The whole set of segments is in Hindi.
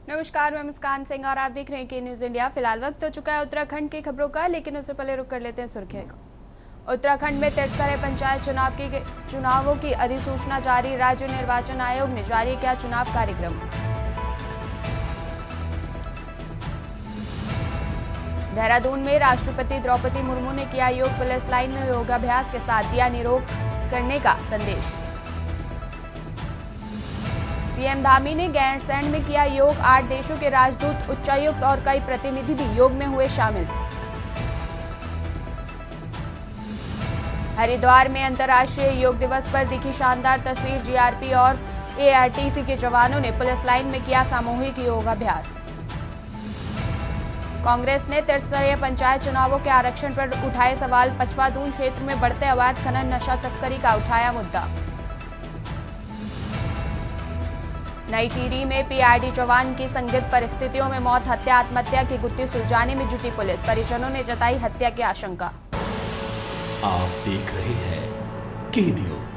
नमस्कार, मैं मुस्कान सिंह और आप देख रहे हैं के न्यूज इंडिया। फिलहाल वक्त हो चुका है उत्तराखंड की खबरों का, लेकिन उससे पहले रुक कर लेते हैं सुर्खियों को। उत्तराखंड में त्रिस्तरीय पंचायत चुनावों की अधिसूचना जारी। राज्य निर्वाचन आयोग ने जारी किया चुनाव कार्यक्रम। देहरादून में राष्ट्रपति द्रौपदी मुर्मू ने किया योग पुलिस लाइन में योगाभ्यास के साथ दिया निरोग करने का संदेश। सीएम धामी ने गैरसैंण में किया योग। 8 देशों के राजदूत, उच्चायुक्त और कई प्रतिनिधि भी योग में हुए शामिल। हरिद्वार में अंतर्राष्ट्रीय योग दिवस पर दिखी शानदार तस्वीर। जीआरपी और एआरटीसी के जवानों ने पुलिस लाइन में किया सामूहिक योगाभ्यास। कांग्रेस ने त्रिस्तरीय पंचायत चुनावों के आरक्षण पर उठाए सवाल। पचवा दून क्षेत्र में बढ़ते अवैध खनन, नशा तस्करी का उठाया मुद्दा। नई टिहरी में पीआरडी जवान की संदिग्ध परिस्थितियों में मौत। हत्या आत्महत्या की गुत्थी सुलझाने में जुटी पुलिस। परिजनों ने जताई हत्या की आशंका। आप देख रहे हैं के न्यूज,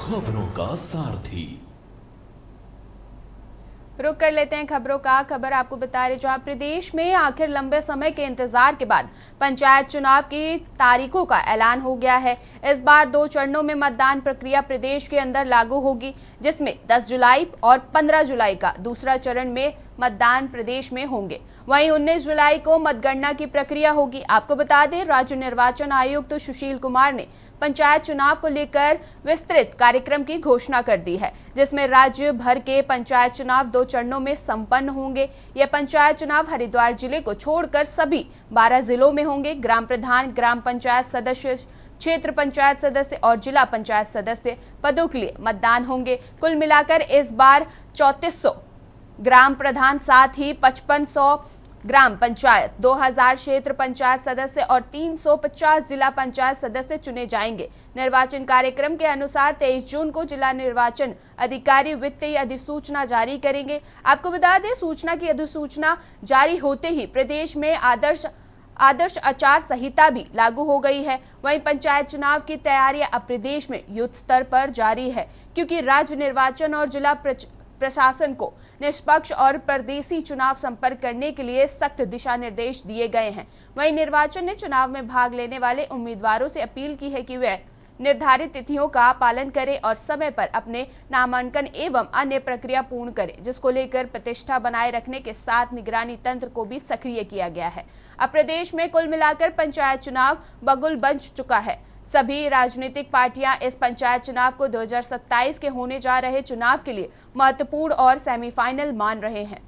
खबरों का सारथी। रुक कर लेते हैं खबरों का। खबर आपको बता रहे, जहां प्रदेश में आखिर लंबे समय के इंतजार के बाद पंचायत चुनाव की तारीखों का ऐलान हो गया है। इस बार 2 चरणों में मतदान प्रक्रिया प्रदेश के अंदर लागू होगी, जिसमें 10 जुलाई और 15 जुलाई का दूसरा चरण में मतदान प्रदेश में होंगे। वहीं 19 जुलाई को मतगणना की प्रक्रिया होगी। आपको बता दें, राज्य निर्वाचन आयुक्त सुशील कुमार ने पंचायत चुनाव को लेकर विस्तृत कार्यक्रम की घोषणा कर दी है, जिसमें राज्य भर के पंचायत चुनाव 2 चरणों में संपन्न होंगे। यह पंचायत चुनाव हरिद्वार जिले को छोड़कर सभी 12 जिलों में होंगे। ग्राम प्रधान, ग्राम पंचायत सदस्य, क्षेत्र पंचायत सदस्य और जिला पंचायत सदस्य पदों के लिए मतदान होंगे। कुल मिलाकर इस बार 3400 ग्राम प्रधान, साथ ही 5500 ग्राम पंचायत, 2000 क्षेत्र पंचायत सदस्य और 350 जिला पंचायत सदस्य चुने जाएंगे। निर्वाचन कार्यक्रम के अनुसार 23 जून को जिला निर्वाचन अधिकारी वित्तीय अधिसूचना जारी करेंगे। आपको बता दें, सूचना की अधिसूचना जारी होते ही प्रदेश में आदर्श आचार संहिता भी लागू हो गई है। वहीं पंचायत चुनाव की तैयारियां अब प्रदेश में युद्ध स्तर पर जारी है, क्योंकि राज्य निर्वाचन और जिला प्रशासन को निष्पक्ष और पारदर्शी चुनाव संपन्न करने के लिए सख्त दिशा निर्देश दिए गए हैं। वहीं निर्वाचन ने चुनाव में भाग लेने वाले उम्मीदवारों से अपील की है कि वे निर्धारित तिथियों का पालन करें और समय पर अपने नामांकन एवं अन्य प्रक्रिया पूर्ण करें, जिसको लेकर प्रतिष्ठा बनाए रखने के साथ निगरानी तंत्र को भी सक्रिय किया गया है। अब प्रदेश में कुल मिलाकर पंचायत चुनाव बगुल बन चुका है। सभी राजनीतिक पार्टियां इस पंचायत चुनाव को 2027 के होने जा रहे चुनाव के लिए महत्वपूर्ण और सेमीफाइनल मान रहे हैं।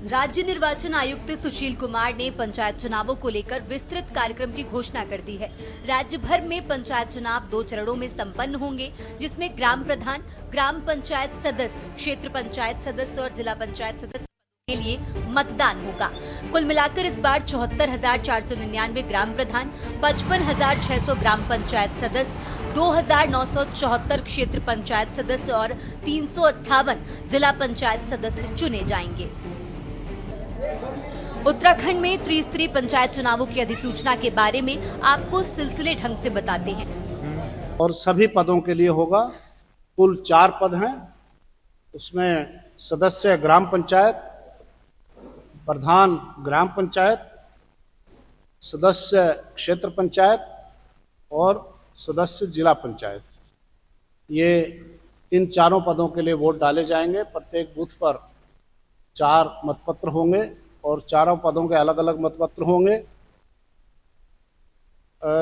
राज्य निर्वाचन आयुक्त सुशील कुमार ने पंचायत चुनावों को लेकर विस्तृत कार्यक्रम की घोषणा कर दी है। राज्य भर में पंचायत चुनाव 2 चरणों में संपन्न होंगे, जिसमें ग्राम प्रधान, ग्राम पंचायत सदस्य, क्षेत्र पंचायत सदस्य और जिला पंचायत सदस्य के लिए मतदान होगा। कुल मिलाकर इस बार 74,499 ग्राम प्रधान, 55,600 ग्राम पंचायत सदस्य, 2,974 क्षेत्र पंचायत सदस्य और 358 जिला पंचायत सदस्य चुने जाएंगे। उत्तराखंड में त्रिस्तरीय पंचायत चुनावों की अधिसूचना के बारे में आपको सिलसिले ढंग से बताते हैं। और सभी पदों के लिए होगा। कुल 4 पद हैं। उसमें सदस्य ग्राम पंचायत, प्रधान ग्राम पंचायत, सदस्य क्षेत्र पंचायत और सदस्य जिला पंचायत। ये इन चारों पदों के लिए वोट डाले जाएंगे। प्रत्येक बूथ पर 4 मतपत्र होंगे और चारों पदों के अलग अलग मतपत्र होंगे।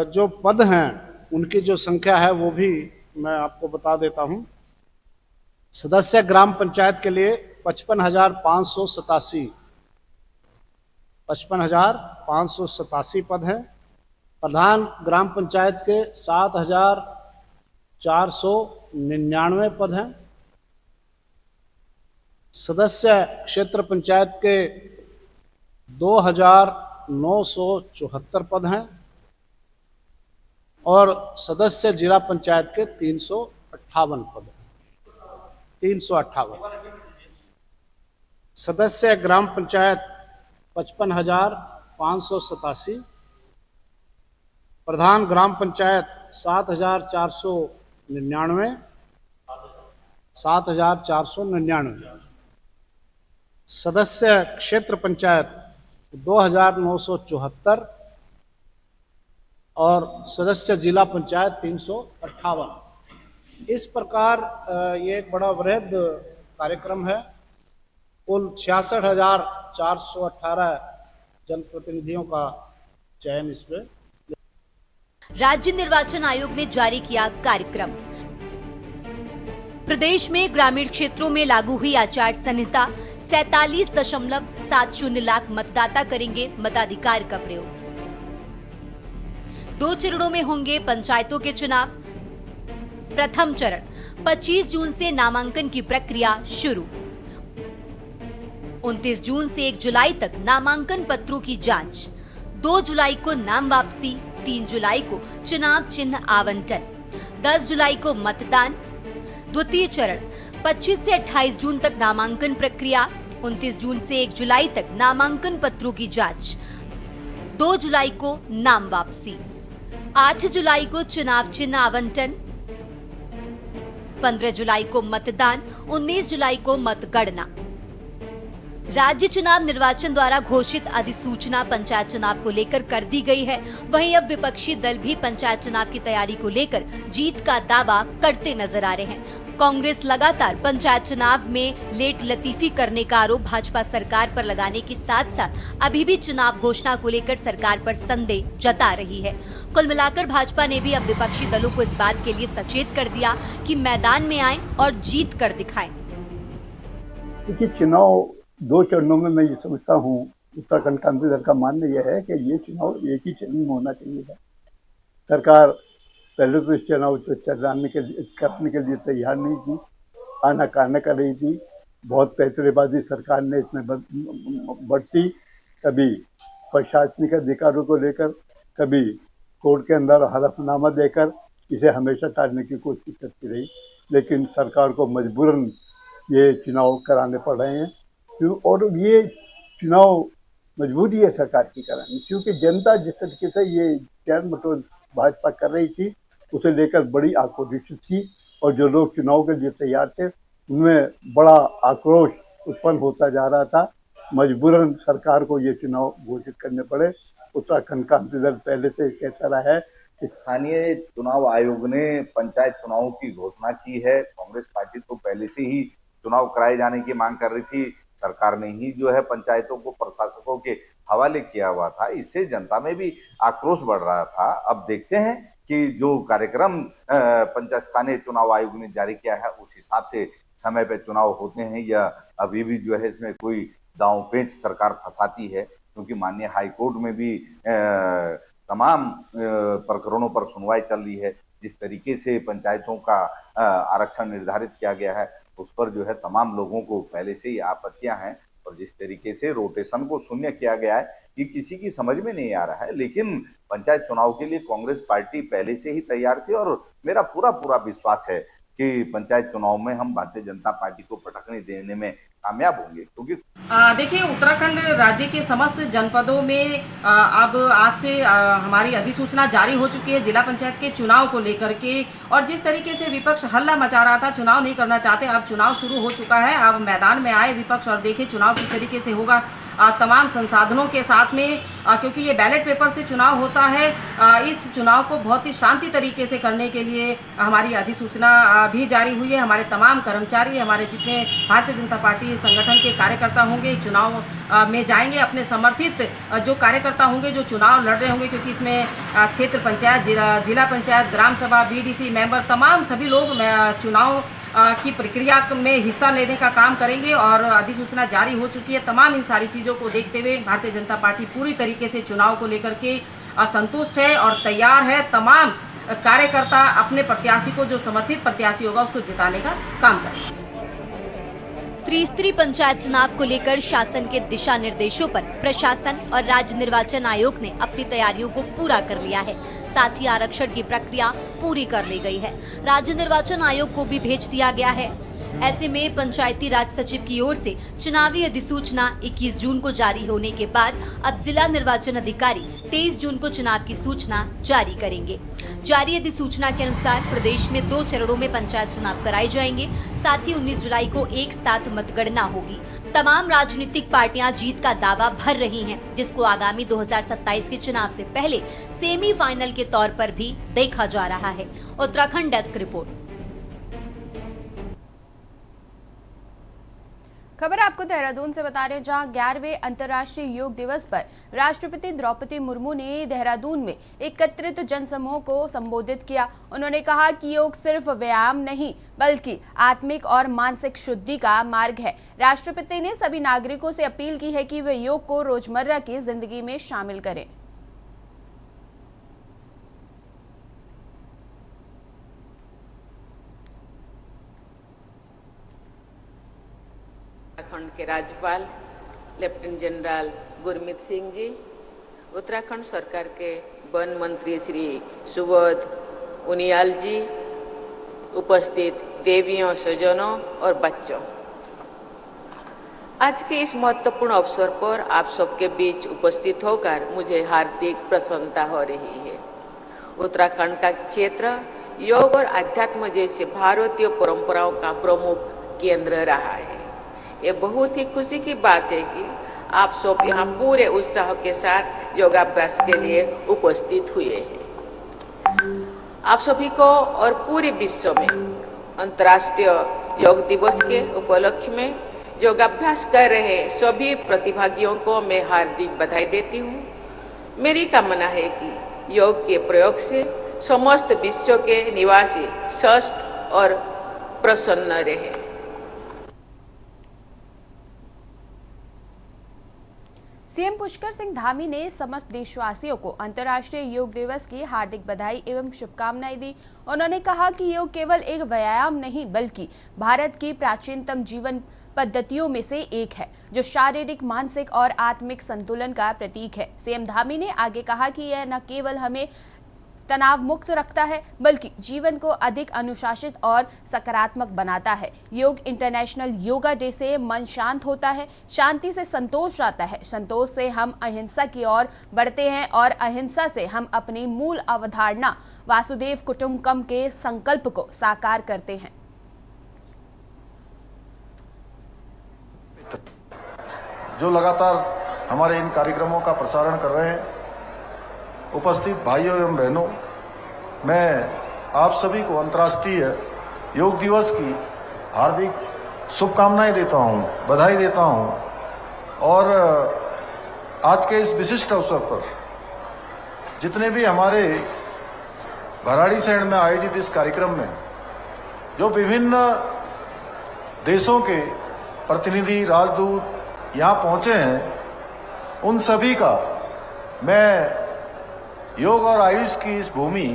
जो पद हैं उनकी जो संख्या है वो भी मैं आपको बता देता हूं। सदस्य ग्राम पंचायत के लिए 55,587 पद हैं। प्रधान ग्राम पंचायत के 7,499 पद हैं। सदस्य क्षेत्र पंचायत के 2,974 पद हैं और सदस्य जिला पंचायत के 358 पद हैं। 358 सदस्य ग्राम पंचायत 55,587, प्रधान ग्राम पंचायत 7,499, 7,499, सदस्य क्षेत्र पंचायत 2,974 और सदस्य जिला पंचायत 358। इस प्रकार ये एक बड़ा वृहद कार्यक्रम है। कुल 66,418 जनप्रतिनिधियों का चयन इसमें। राज्य निर्वाचन आयोग ने जारी किया कार्यक्रम। प्रदेश में ग्रामीण क्षेत्रों में लागू हुई आचार संहिता 47.70 लाख मतदाता करेंगे मताधिकार का प्रयोग। 2 चरणों में होंगे पंचायतों के चुनाव। प्रथम चरण 25 जून से नामांकन की प्रक्रिया शुरू। 29 जून से 1 जुलाई तक नामांकन पत्रों की जांच। 2 जुलाई को नाम वापसी। 3 जुलाई को चुनाव चिन्ह आवंटन। 10 जुलाई को मतदान। द्वितीय चरण 25 से 28 जून तक नामांकन प्रक्रिया। 29 जून से 1 जुलाई तक नामांकन पत्रों की जांच। 2 जुलाई को नाम वापसी। 8 जुलाई को चुनाव चिन्ह आवंटन। 15 जुलाई को मतदान। 19 जुलाई को मतगणना। राज्य चुनाव निर्वाचन द्वारा घोषित अधिसूचना पंचायत चुनाव को लेकर कर दी गई है। वहीं अब विपक्षी दल भी पंचायत चुनाव की तैयारी को लेकर जीत का दावा करते नजर आ रहे हैं। कांग्रेस लगातार पंचायत चुनाव में लेट लतीफी करने का आरोप भाजपा सरकार पर लगाने के साथ साथ अभी भी चुनाव घोषणा को लेकर सरकार पर संदेह जता रही है। कुल मिलाकर भाजपा ने भी अब विपक्षी दलों को इस बात के लिए सचेत कर दिया कि मैदान में आएं और जीत कर दिखाएं। देखिए, चुनाव 2 चरणों में मैं ये समझता हूँ, उत्तराखंड क्रांति दल का मानना यह है कि ये चुनाव एक ही चरण में होना चाहिए था। सरकार पहले तो इस चुनाव को करने के लिए तैयार नहीं थी, आनाकानी कर रही थी। बहुत पैतरेबाजी सरकार ने इसमें बरती, कभी प्रशासनिक अधिकारों को लेकर, कभी कोर्ट के अंदर हलफनामा देकर इसे हमेशा टालने की कोशिश करती रही। लेकिन सरकार को मजबूरन ये चुनाव कराने पड़ रहे हैं, और ये चुनाव मजबूरी है सरकार की करानी, क्योंकि जनता जिस तरीके से ये टैल मटोल भाजपा कर रही थी उसे लेकर बड़ी आक्रोशित थी, और जो लोग चुनाव के लिए तैयार थे उनमें बड़ा आक्रोश उत्पन्न होता जा रहा था। मजबूरन सरकार को ये चुनाव घोषित करने पड़े। उत्तराखंड क्रांति दल पहले से कहता रहा है कि स्थानीय चुनाव आयोग ने पंचायत चुनावों की घोषणा की है। कांग्रेस पार्टी तो पहले से ही चुनाव कराए जाने की मांग कर रही थी। सरकार ने ही जो है पंचायतों को प्रशासकों के हवाले किया हुआ था। इससे जनता में भी आक्रोश बढ़ रहा था। अब देखते हैं कि जो कार्यक्रम पंचायत स्थानीय चुनाव आयोग ने जारी किया है उस हिसाब से समय पे चुनाव होते हैं, या अभी भी जो है इसमें कोई दांव पेंच सरकार फंसाती है। क्योंकि माननीय हाईकोर्ट में भी तमाम प्रकरणों पर सुनवाई चल रही है। जिस तरीके से पंचायतों का आरक्षण निर्धारित किया गया है उस पर जो है तमाम लोगों को पहले से ही आपत्तियां हैं, और जिस तरीके से रोटेशन को शून्य किया गया है ये किसी की समझ में नहीं आ रहा है। लेकिन पंचायत चुनाव के लिए कांग्रेस पार्टी पहले से ही तैयार थी, और मेरा पूरा विश्वास है कि पंचायत चुनाव में हम भारतीय जनता पार्टी को पटकनी देने में कामयाब होंगे। क्योंकि देखिए, उत्तराखंड राज्य के समस्त जनपदों में अब आज से हमारी अधिसूचना जारी हो चुकी है जिला पंचायत के चुनाव को लेकर के। और जिस तरीके से विपक्ष हल्ला मचा रहा था, चुनाव नहीं करना चाहते, अब चुनाव शुरू हो चुका है। अब मैदान में आए विपक्ष और देखे चुनाव किस तरीके से होगा, तमाम संसाधनों के साथ में, क्योंकि ये बैलेट पेपर से चुनाव होता है। इस चुनाव को बहुत ही शांति तरीके से करने के लिए हमारी अधिसूचना भी जारी हुई है। हमारे तमाम कर्मचारी, हमारे जितने भारतीय जनता पार्टी संगठन के कार्यकर्ता होंगे चुनाव में जाएंगे। अपने समर्थित जो कार्यकर्ता होंगे जो चुनाव लड़ रहे होंगे, क्योंकि इसमें क्षेत्र पंचायत, जिला पंचायत, ग्राम सभा, बीडीसी मेंबर, तमाम सभी लोग चुनाव की प्रक्रिया में हिस्सा लेने का काम करेंगे। और अधिसूचना जारी हो चुकी है। तमाम इन सारी चीज़ों को देखते हुए भारतीय जनता पार्टी पूरी तरीके से चुनाव को लेकर के संतुष्ट है और तैयार है। तमाम कार्यकर्ता अपने प्रत्याशी को, जो समर्थित प्रत्याशी होगा, उसको जिताने का काम करेंगे। त्रिस्तरीय पंचायत चुनाव को लेकर शासन के दिशा निर्देशों पर प्रशासन और राज्य निर्वाचन आयोग ने अपनी तैयारियों को पूरा कर लिया है। साथ ही आरक्षण की प्रक्रिया पूरी कर ली गई है। राज्य निर्वाचन आयोग को भी भेज दिया गया है। ऐसे में पंचायती राज सचिव की ओर से चुनावी अधिसूचना 21 जून को जारी होने के बाद अब जिला निर्वाचन अधिकारी 23 जून को चुनाव की सूचना जारी करेंगे। जारी अधिसूचना के अनुसार प्रदेश में 2 चरणों में पंचायत चुनाव कराए जाएंगे। साथ ही 19 जुलाई को एक साथ मतगणना होगी। तमाम राजनीतिक पार्टियां जीत का दावा भर रही हैं, जिसको आगामी 2027 के चुनाव से पहले सेमीफाइनल के तौर पर भी देखा जा रहा है। Uttarakhand desk report. खबर आपको देहरादून से बता रहे हैं, जहां 11वें अंतर्राष्ट्रीय योग दिवस पर राष्ट्रपति द्रौपदी मुर्मू ने देहरादून में एकत्रित जनसमूह को संबोधित किया। उन्होंने कहा कि योग सिर्फ व्यायाम नहीं बल्कि आत्मिक और मानसिक शुद्धि का मार्ग है। राष्ट्रपति ने सभी नागरिकों से अपील की है कि वे योग को रोजमर्रा की जिंदगी में शामिल करें। उत्तराखंड के राज्यपाल लेफ्टिनेंट जनरल गुरमीत सिंह जी, उत्तराखंड सरकार के वन मंत्री श्री सुबोध उनियाल जी, उपस्थित देवियों, स्वजनों और बच्चों, आज के इस महत्वपूर्ण अवसर पर आप सबके बीच उपस्थित होकर मुझे हार्दिक प्रसन्नता हो रही है। उत्तराखंड का क्षेत्र योग और अध्यात्म जैसे भारतीय परंपराओं का प्रमुख केंद्र रहा है। ये बहुत ही खुशी की बात है कि आप सब यहाँ पूरे उत्साह के साथ योगाभ्यास के लिए उपस्थित हुए हैं। आप सभी को और पूरे विश्व में अंतर्राष्ट्रीय योग दिवस के उपलक्ष्य में योगाभ्यास कर रहे सभी प्रतिभागियों को मैं हार्दिक बधाई देती हूँ। मेरी कामना है कि योग के प्रयोग से समस्त विश्व के निवासी स्वस्थ और प्रसन्न रहे। सीएम पुष्कर सिंह धामी ने समस्त देशवासियों को अंतर्राष्ट्रीय योग दिवस की हार्दिक बधाई एवं शुभकामनाएं दी। उन्होंने कहा कि योग केवल एक व्यायाम नहीं बल्कि भारत की प्राचीनतम जीवन पद्धतियों में से एक है, जो शारीरिक, मानसिक और आत्मिक संतुलन का प्रतीक है। सीएम धामी ने आगे कहा कि यह न केवल हमें तनाव मुक्त रखता है बल्कि जीवन को अधिक अनुशासित और सकारात्मक बनाता है। योग इंटरनेशनल योगा डे से मन शांत होता है, शांति से संतोष आता है, संतोष से हम अहिंसा की ओर बढ़ते हैं और अहिंसा से हम अपनी मूल अवधारणा वासुदेव कुटुंबकम के संकल्प को साकार करते हैं। जो लगातार हमारे इन कार्यक्रमों का प्रसारण कर रहे हैं, उपस्थित भाइयों एवं बहनों, मैं आप सभी को अंतर्राष्ट्रीय योग दिवस की हार्दिक शुभकामनाएं देता हूं, बधाई देता हूं। और आज के इस विशिष्ट अवसर पर जितने भी हमारे भराड़ीसैंण में आयोजित इस कार्यक्रम में जो विभिन्न देशों के प्रतिनिधि, राजदूत यहाँ पहुँचे हैं, उन सभी का मैं योग और आयुष की इस भूमि,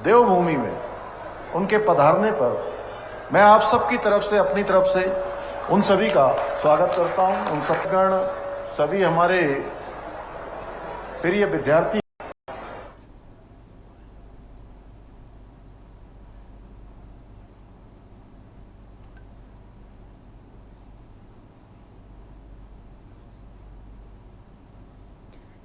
देवभूमि में उनके पधारने पर मैं आप सबकी तरफ से, अपनी तरफ से उन सभी का स्वागत करता हूं। उन सत्गण, सभी हमारे प्रिय विद्यार्थी,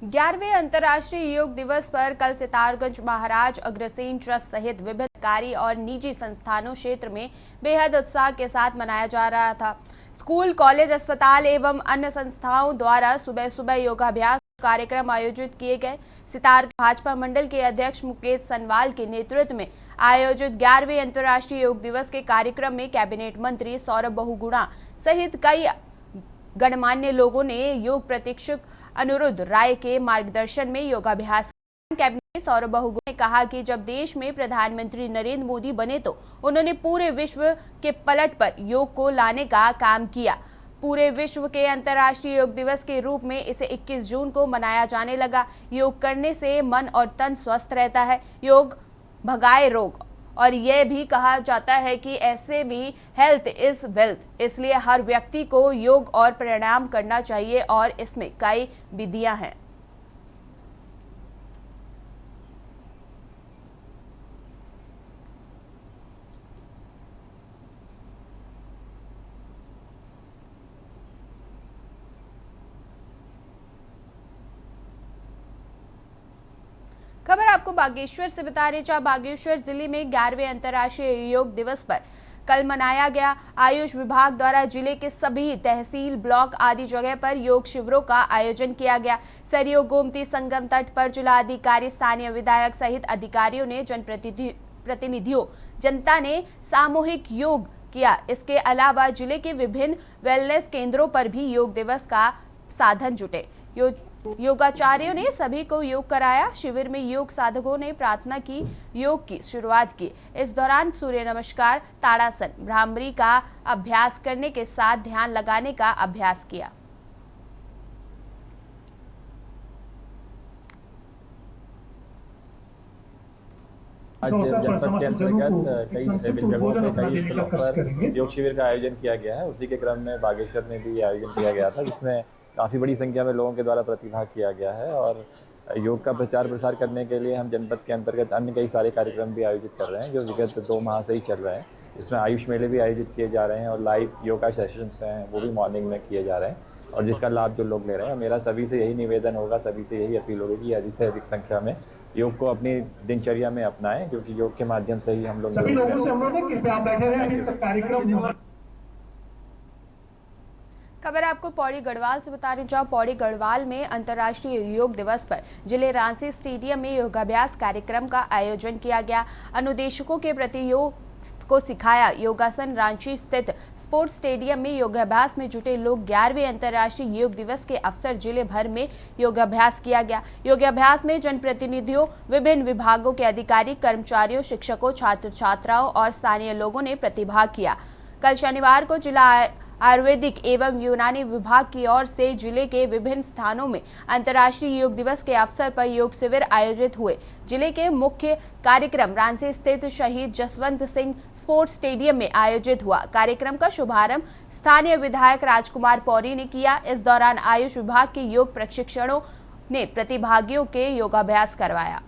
ग्यारहवें अंतर्राष्ट्रीय योग दिवस पर कल सितारगंज महाराज अग्रसेन ट्रस्ट सहित विभिन्न सरकारी और निजी संस्थानों क्षेत्र में बेहद उत्साह के साथ मनाया जा रहा था। स्कूल, कॉलेज, अस्पताल एवं अन्य संस्थाओं द्वारा सुबह सुबह योगाभ्यास कार्यक्रम आयोजित किए गए। सितार भाजपा मंडल के अध्यक्ष मुकेश सनवाल के नेतृत्व में आयोजित 11वें अंतर्राष्ट्रीय योग दिवस के कार्यक्रम में कैबिनेट मंत्री सौरभ बहुगुणा सहित कई गणमान्य लोगों ने योग प्रशिक्षक अनिरुद्ध राय के मार्गदर्शन में योगाभ्यास। कैबिनेट सौरभ बहुगुणा ने कहा कि जब देश में प्रधानमंत्री नरेंद्र मोदी बने तो उन्होंने पूरे विश्व के पलट पर योग को लाने का काम किया। पूरे विश्व के अंतर्राष्ट्रीय योग दिवस के रूप में इसे 21 जून को मनाया जाने लगा। योग करने से मन और तन स्वस्थ रहता है, योग भगाए रोग, और यह भी कहा जाता है कि ऐसे भी हेल्थ इज वेल्थ। इसलिए हर व्यक्ति को योग और प्राणायाम करना चाहिए और इसमें कई विधियां हैं। खबर आपको बागेश्वर से बता रहे, जहां बागेश्वर जिले में 11वें अंतर्राष्ट्रीय योग दिवस पर कल मनाया गया। आयुष विभाग द्वारा जिले के सभी तहसील, ब्लॉक आदि जगह पर योग शिविरों का आयोजन किया गया। सरयू गोमती संगम तट पर जिला अधिकारी, स्थानीय विधायक सहित अधिकारियों ने जनप्रतिनिधियों, जनता ने सामूहिक योग किया। इसके अलावा जिले के विभिन्न वेलनेस केंद्रों पर भी योग दिवस का साधन जुटे। योगाचार्यों ने सभी को योग कराया। शिविर में योग साधकों ने प्रार्थना की, योग की शुरुआत की। इस दौरान सूर्य नमस्कार, ताड़ासन, भ्रामरी का अभ्यास करने के साथ ध्यान लगाने का अभ्यास किया। आज जनपद के अंतर्गत कई विभिन्न जगहों पे, कई स्थलों पर योग शिविर का आयोजन किया गया है। उसी के क्रम में बागेश्वर में भी आयोजन किया गया था, जिसमें काफ़ी बड़ी संख्या में लोगों के द्वारा प्रतिभाग किया गया है। और योग का प्रचार प्रसार करने के लिए हम जनपद के अंतर्गत अन्य कई सारे कार्यक्रम भी आयोजित कर रहे हैं, जो विगत 2 माह से ही चल रहे हैं। इसमें आयुष मेले भी आयोजित किए जा रहे हैं और लाइव योगा सेशंस हैं, वो भी मॉर्निंग में किए जा रहे हैं, और जिसका लाभ जो लोग ले रहे हैं। मेरा सभी से यही निवेदन होगा, सभी से यही अपील होगी कि अधिक से अधिक संख्या में योग को अपनी दिनचर्या में अपनाएं, क्योंकि योग के माध्यम से ही हम लोग सभी लोगों से अनुरोध है कृपया आप बैठे रहें। कार्यक्रम खबर आपको पौड़ी गढ़वाल से बता रहे, जहां पौड़ी गढ़वाल में अंतर्राष्ट्रीय योग दिवस पर जिले रांची स्टेडियम में योगाभ्यास कार्यक्रम का आयोजन किया गया। अनुदेशकों के प्रति योग को सिखाया। योगासन रांची स्थित स्पोर्ट्स स्टेडियम में योगाभ्यास में जुटे लोग 11वें अंतर्राष्ट्रीय योग दिवस के अवसर जिले भर में योगाभ्यास किया गया। योगाभ्यास में जनप्रतिनिधियों, विभिन्न विभागों के अधिकारी, कर्मचारियों, शिक्षकों, छात्र छात्राओं और स्थानीय लोगों ने प्रतिभाग किया। कल शनिवार को जिला आयुर्वेदिक एवं यूनानी विभाग की ओर से जिले के विभिन्न स्थानों में अंतर्राष्ट्रीय योग दिवस के अवसर पर योग शिविर आयोजित हुए। जिले के मुख्य कार्यक्रम रांची स्थित शहीद जसवंत सिंह स्पोर्ट्स स्टेडियम में आयोजित हुआ। कार्यक्रम का शुभारंभ स्थानीय विधायक राजकुमार पौरी ने किया। इस दौरान आयुष विभाग के योग प्रशिक्षकों ने प्रतिभागियों के योगाभ्यास करवाया।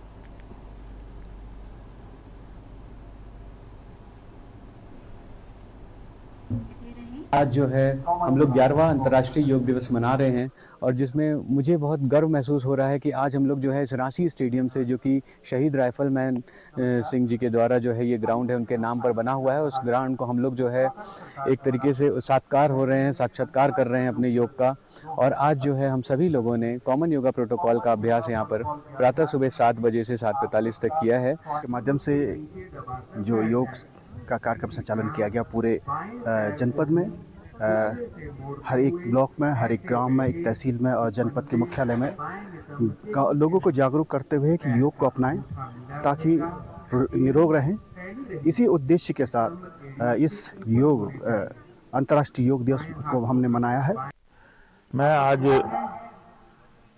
आज जो है हम लोग 11वां अंतर्राष्ट्रीय योग दिवस मना रहे हैं, और जिसमें मुझे बहुत गर्व महसूस हो रहा है कि आज हम लोग जो है इस रांची स्टेडियम से, जो कि शहीद राइफलमैन सिंह जी के द्वारा जो है ये ग्राउंड है, उनके नाम पर बना हुआ है, उस ग्राउंड को हम लोग जो है एक तरीके से साक्षात्कार हो रहे हैं, साक्षात्कार कर रहे हैं अपने योग का। और आज जो है हम सभी लोगों ने कॉमन योगा प्रोटोकॉल का अभ्यास यहाँ पर प्रातः सुबह 7 बजे से 7:45 तक किया है। के माध्यम से जो योग का कार्यक्रम संचालन किया गया पूरे जनपद में, हर एक ब्लॉक में, हर एक ग्राम में, एक तहसील में और जनपद के मुख्यालय में लोगों को जागरूक करते हुए कि योग को अपनाएं ताकि निरोग रहें। इसी उद्देश्य के साथ इस योग अंतर्राष्ट्रीय योग दिवस को हमने मनाया है। मैं आज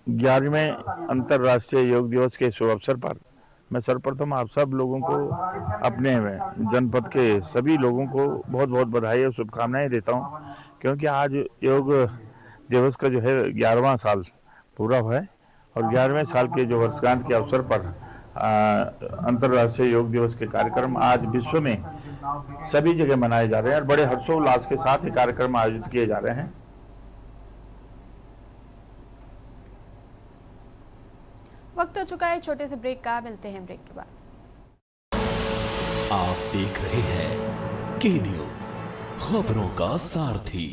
11वें अंतर्राष्ट्रीय योग दिवस के शुभ अवसर पर मैं सर्वप्रथम आप सब लोगों को, अपने जनपद के सभी लोगों को बहुत बहुत बधाई और शुभकामनाएं देता हूं, क्योंकि आज योग दिवस का जो है 11वां साल पूरा हुआ है, और 11वें साल के जो वर्षगांठ के अवसर पर अंतर्राष्ट्रीय योग दिवस के कार्यक्रम आज विश्व में सभी जगह मनाए जा रहे हैं और बड़े हर्षोल्लास के साथ ये कार्यक्रम आयोजित किए जा रहे हैं। वक्त हो चुका है छोटे से ब्रेक का, मिलते हैं ब्रेक के बाद। आप देख रहे हैं के न्यूज, खबरों का सारथी।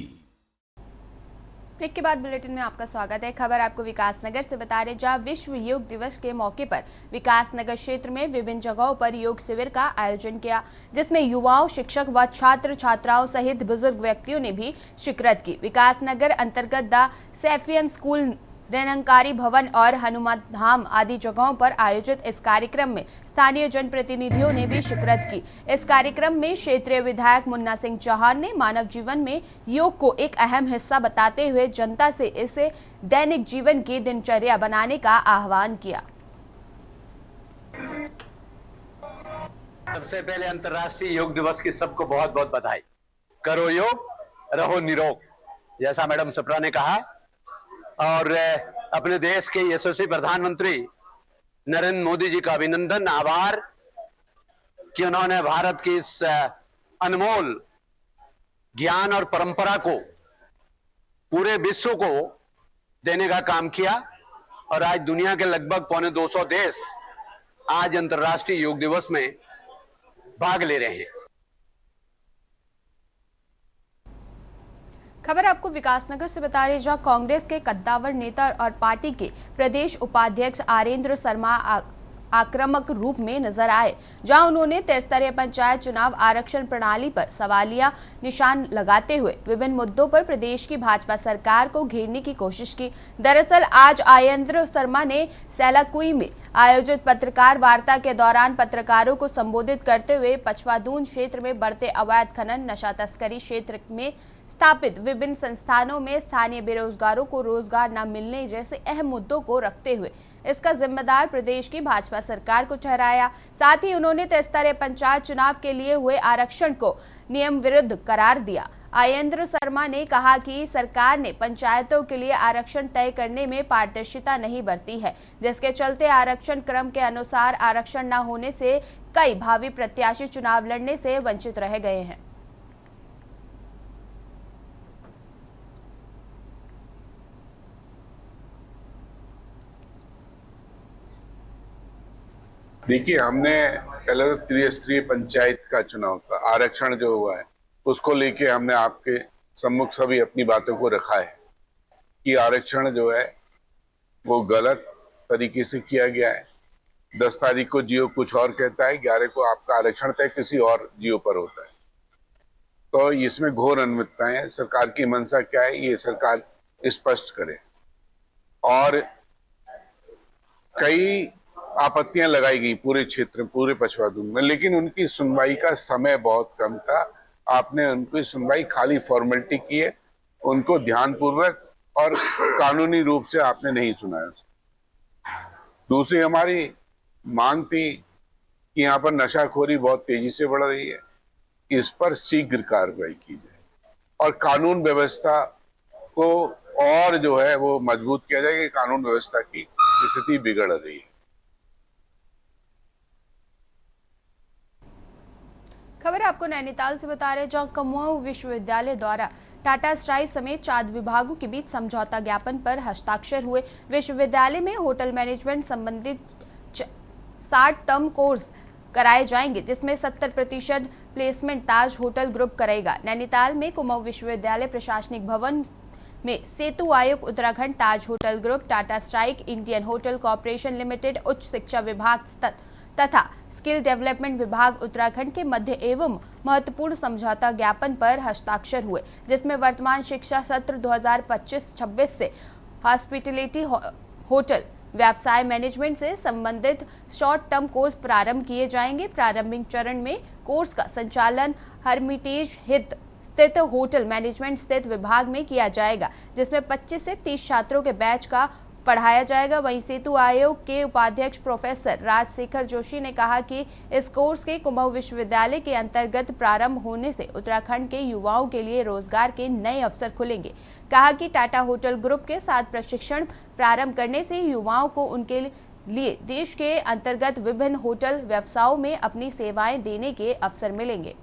ब्रेक के बाद बुलेटिन में आपका स्वागत है। खबर आपको विकासनगर से बता रहे, जहां विश्व योग दिवस के मौके पर विकासनगर क्षेत्र में विभिन्न जगहों पर योग शिविर का आयोजन किया, जिसमें युवाओं, शिक्षक व छात्र छात्राओं सहित बुजुर्ग व्यक्तियों ने भी शिरकत की। विकासनगर अंतर्गत द सैफियन स्कूल, निरंकारी भवन और हनुमान धाम आदि जगहों पर आयोजित इस कार्यक्रम में स्थानीय जनप्रतिनिधियों ने भी शिरकत की। इस कार्यक्रम में क्षेत्रीय विधायक मुन्ना सिंह चौहान ने मानव जीवन में योग को एक अहम हिस्सा बताते हुए जनता से इसे दैनिक जीवन की दिनचर्या बनाने का आह्वान किया। सबसे पहले अंतर्राष्ट्रीय योग दिवस की सबको बहुत बहुत बधाई। करो योग, रहो निरोग, जैसा मैडम सप्रा ने कहा। और अपने देश के यशस्वी प्रधानमंत्री नरेंद्र मोदी जी का अभिनंदन, आभार कि उन्होंने भारत की इस अनमोल ज्ञान और परंपरा को पूरे विश्व को देने का काम किया। और आज दुनिया के लगभग 225 देश आज अंतर्राष्ट्रीय योग दिवस में भाग ले रहे हैं। खबर आपको विकासनगर से बता रहे, जहां कांग्रेस के कद्दावर नेता और पार्टी के प्रदेश उपाध्यक्ष आरेंद्र शर्मा आक्रामक रूप में नजर आए, जहां उन्होंने त्रिस्तरीय पंचायत चुनाव आरक्षण प्रणाली पर सवालिया निशान लगाते हुए विभिन्न मुद्दों पर प्रदेश की भाजपा सरकार को घेरने की कोशिश की। दरअसल आज आरेंद्र शर्मा ने सैलाकुई में आयोजित पत्रकार वार्ता के दौरान पत्रकारों को संबोधित करते हुए पचवादून क्षेत्र में बढ़ते अवैध खनन, नशा तस्करी, क्षेत्र में स्थापित विभिन्न संस्थानों में स्थानीय बेरोजगारों को रोजगार न मिलने जैसे अहम मुद्दों को रखते हुए इसका जिम्मेदार प्रदेश की भाजपा सरकार को ठहराया। साथ ही उन्होंने त्रिस्तरीय पंचायत चुनाव के लिए हुए आरक्षण को नियम विरुद्ध करार दिया। आरेंद्र शर्मा ने कहा कि सरकार ने पंचायतों के लिए आरक्षण तय करने में पारदर्शिता नहीं बरती है, जिसके चलते आरक्षण क्रम के अनुसार आरक्षण न होने से कई भावी प्रत्याशी चुनाव लड़ने से वंचित रह गए हैं। देखिए, हमने पहले तो त्रिस्तरीय पंचायत का चुनाव का आरक्षण जो हुआ है उसको लेके हमने आपके सम्मुख सभी अपनी बातों को रखा है कि आरक्षण जो है वो गलत तरीके से किया गया है। 10 तारीख को जियो कुछ और कहता है, 11 को आपका आरक्षण तय किसी और जियो पर होता है। तो इसमें घोर अनियमितताएं हैं। सरकार की मंशा क्या है ये सरकार स्पष्ट करे। और कई आपत्तियां लगाई गई पूरे क्षेत्र, पूरे पचवादून में, लेकिन उनकी सुनवाई का समय बहुत कम था। आपने उनकी सुनवाई खाली फॉर्मेलिटी की है, उनको ध्यानपूर्वक और कानूनी रूप से आपने नहीं सुना। दूसरी हमारी मांग थी कि यहाँ पर नशाखोरी बहुत तेजी से बढ़ रही है, इस पर शीघ्र कार्रवाई की जाए और कानून व्यवस्था को और जो है वो मजबूत किया जाए कि कानून व्यवस्था की स्थिति बिगड़ रही है। खबर आपको नैनीताल से बता रहे, जहां कुमाऊं विश्वविद्यालय द्वारा टाटा स्ट्राइव समेत 4 विभागों के बीच समझौता ज्ञापन पर हस्ताक्षर हुए। विश्वविद्यालय में होटल मैनेजमेंट संबंधित 60 टर्म कोर्स कराए जाएंगे, जिसमें 70% प्लेसमेंट ताज होटल ग्रुप करेगा। नैनीताल में कुमाऊं विश्वविद्यालय प्रशासनिक भवन में Setu Aayog Uttarakhand, Taj hotel group, Tata strike, Indian hotel corporation limited, उच्च शिक्षा विभाग तथा स्किल डेवलपमेंट विभाग उत्तराखंड के मध्य एवं महत्वपूर्ण समझौता ज्ञापन पर हस्ताक्षर हुए, जिसमें वर्तमान शिक्षा सत्र 2025-26 से हॉस्पिटैलिटी, होटल व्यवसाय मैनेजमेंट से संबंधित शॉर्ट टर्म कोर्स प्रारंभ किए जाएंगे। प्रारंभिक चरण में कोर्स का संचालन हर्मिटेज हित स्थित होटल मैनेजमेंट स्थित विभाग में किया जाएगा, जिसमें 25 से 30 छात्रों के बैच का पढ़ाया जाएगा। वहीं सेतु आयोग के उपाध्यक्ष प्रोफेसर राजशेखर जोशी ने कहा कि इस कोर्स के कुमाऊं विश्वविद्यालय के अंतर्गत प्रारंभ होने से उत्तराखंड के युवाओं के लिए रोजगार के नए अवसर खुलेंगे। कहा कि टाटा होटल ग्रुप के साथ प्रशिक्षण प्रारंभ करने से युवाओं को उनके लिए देश के अंतर्गत विभिन्न होटल व्यवसायों में अपनी सेवाएं देने के अवसर मिलेंगे।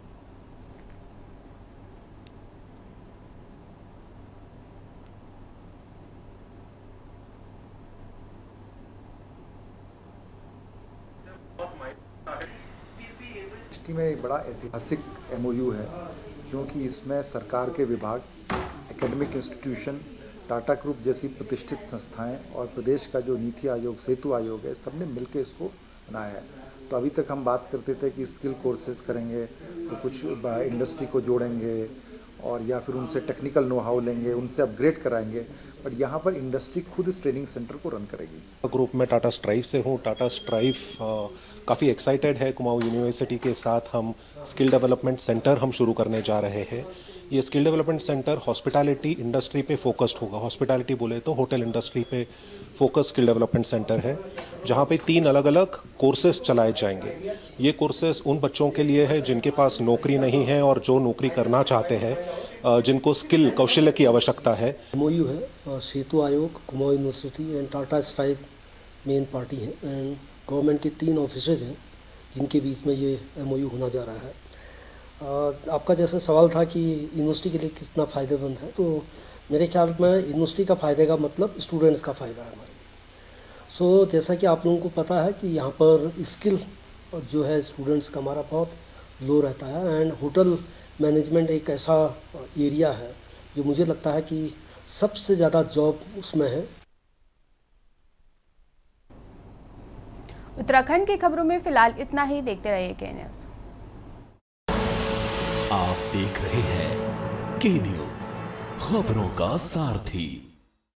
में एक बड़ा ऐतिहासिक MOU है, क्योंकि इसमें सरकार के विभाग, एकेडमिक इंस्टीट्यूशन, टाटा ग्रुप जैसी प्रतिष्ठित संस्थाएं और प्रदेश का जो नीति आयोग, सेतु आयोग है, सबने मिलकर इसको बनाया है। तो अभी तक हम बात करते थे कि स्किल कोर्सेज करेंगे तो कुछ इंडस्ट्री को जोड़ेंगे और या फिर उनसे टेक्निकल नो हाउ लेंगे, उनसे अपग्रेड कराएंगे, बट यहाँ पर इंडस्ट्री खुद इस ट्रेनिंग सेंटर को रन करेगी। ग्रुप में टाटा स्ट्राइव से हूँ। टाटा स्ट्राइव काफ़ी एक्साइटेड है। कुमाऊं यूनिवर्सिटी के साथ हम स्किल डेवलपमेंट सेंटर हम शुरू करने जा रहे हैं। ये skill development centre hospitality industry पे फोकस्ड होगा। हॉस्पिटैलिटी बोले तो होटल इंडस्ट्री पे फोकस स्किल डेवलपमेंट सेंटर है, जहाँ पे 3 अलग अलग कोर्सेज चलाए जाएंगे। ये कोर्सेज उन बच्चों के लिए है जिनके पास नौकरी नहीं है और जो नौकरी करना चाहते हैं, जिनको स्किल कौशल्य की आवश्यकता है। MOU है, सेतु आयोग, Kumaon university and Tata strive main party है एंड गवर्नमेंट के 3 ऑफिसर्स हैं जिनके बीच में ये MOU होना जा रहा है। आपका जैसा सवाल था कि यूनिवर्सिटी के लिए कितना फ़ायदेमंद है, तो मेरे ख्याल में यूनिवर्सिटी का फ़ायदे का मतलब स्टूडेंट्स का फ़ायदा है हमारे। सो जैसा कि आप लोगों को पता है कि यहाँ पर स्किल जो है स्टूडेंट्स का हमारा बहुत लो रहता है एंड होटल मैनेजमेंट एक ऐसा एरिया है जो मुझे लगता है कि सबसे ज़्यादा जॉब उसमें है। उत्तराखंड की खबरों में फिलहाल इतना ही। देखते रहिए के न्यूज़। आप देख रहे हैं के न्यूज़, खबरों का सारथी।